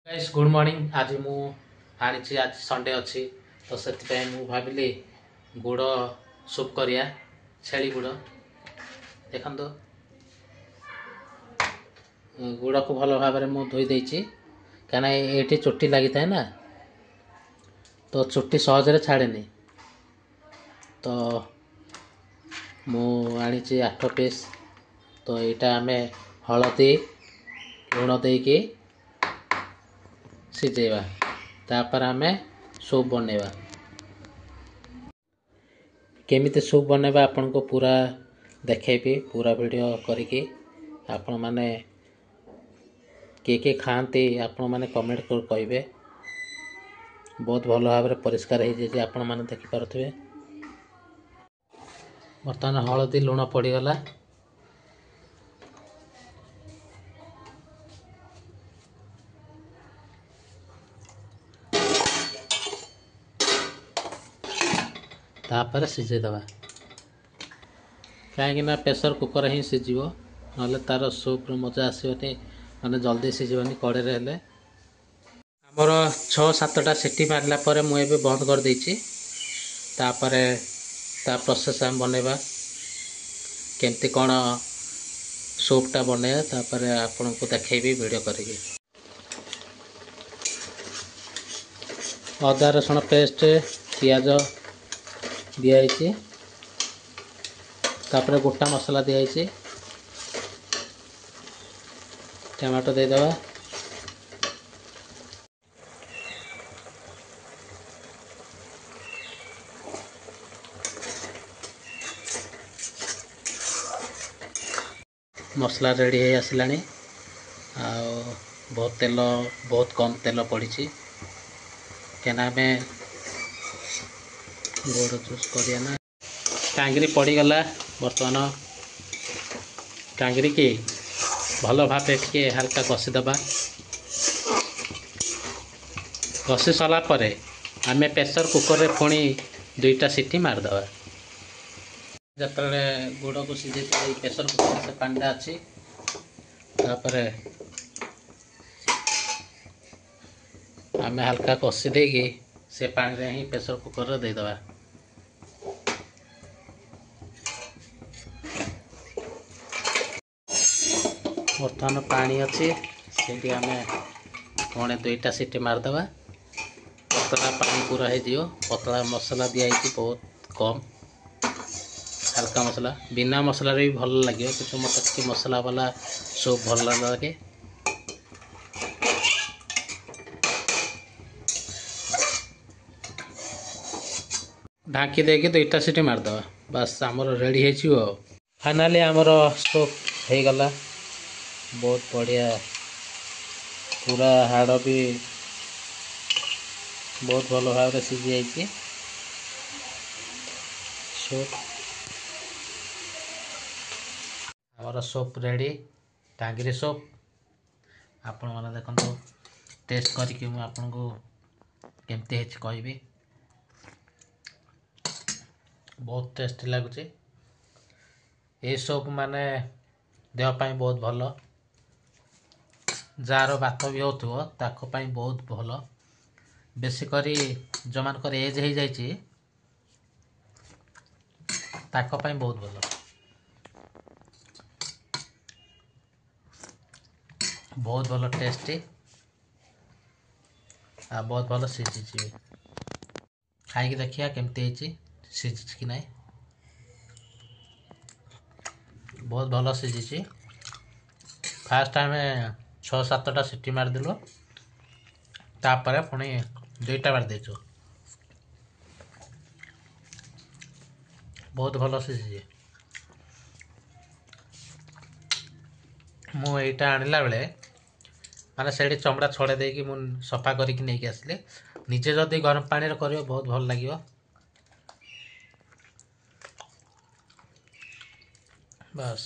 Guys good morning. आज मु आनी आज संडे अच्छी तो से भाविली गुड़ सूप करिया छेली गुड़ देखो गुड़ को भल भाव में धोई देची कहीं ये चुट्टी लगी था ना तो चुट्टी सहजरे छाड़ेनी तो मु आनी 8 पीस तो यहाँ आम हलदी लुण देकी सिझेवा तापर आम सूप बनवा केमिति सूप बनवा आपन को पूरा देखेबी पूरा वीडियो करके आपण माने के खाती आपण माने कमेंट कर कहिबे। बहुत भल भाव परिष्कार हो जाए आपण माने देखि पारुथिबे। बर्तमान हलदी लुण पड़ीगला तापर सिझेदवा कहीं प्रेसर कुकर ही सिझिबो ना तार सूप मजा आसोनी मैंने जल्दी सिझिबनी कड़े हेले आमर 6-7टा सीटी मारला पर मुझे बंद कर देछि तापर ता प्रोसेस आम बनवा केमती कौन सूपटा बनवा तापर आपन को देखेबी वीडियो करके। अदा रसुण पेस्ट पियाज दिखाई तापर गोटा मसला दिखाई टमाटो देदेवा मसला रेडी हो आसलानी बहुत तेल बहुत कम तेल पड़ी क्या आम गोड़ जूस करना टांगरी पड़ीगला बर्तमान टांगरी की भल भाव टे हल्का कषिदबा कषि सारा पर आम प्रेसर कुकर रे पुणी 2टा सीटी मारदे जिते गुड़ को सीझे प्रेसर कुकर से पानी अच्छी तापर आम हल्का कषि देगी से पानी रे ही प्रेसर कुकर रे देदेबा। बर्तमान पानी अच्छी से आम पुणे 2टा सीटी मारदे पतला पानी पूरा हो पतला मसला दिखाई बहुत कम हल्का मसला बिना मसला भी भल लगे कि मत मसला वाला सूप भल लगे। ढाँकी देके 2टा सीटी मारदे बस आमर रेडी हो फाइनाली आमर सूप हो गला बहुत बढ़िया पूरा हाड़ भी बहुत भल भाव सीझी जाइए सूप आमर सूप रेडी टांगरी सूप आपण मैंने देखो टेस्ट करके मुझे आपन को केमती कहबी बहुत टेस्टी लगुच ये सूप माने देहपाई बहुत भल जार बात भी हो ताको पाई बहुत भल बेसिकरी जो मान एज हो जाइए ताको पाई बहुत भल बहुत भल टेस्टी आ बहुत भल सीझी खाई देखिया केमती सीझी कि नहीं बहुत भल सीझी फास्ट आम 6-7टा सीटी मारदेलु तापर पुणी 2टा मार देचु बहुत भल सीझी मु एटा आनिला बेले माने से चमड़ा छड़े देकी मु सफा करके नहीं आसली निजे जदि गरम पानी कर बहुत भल लगे बस।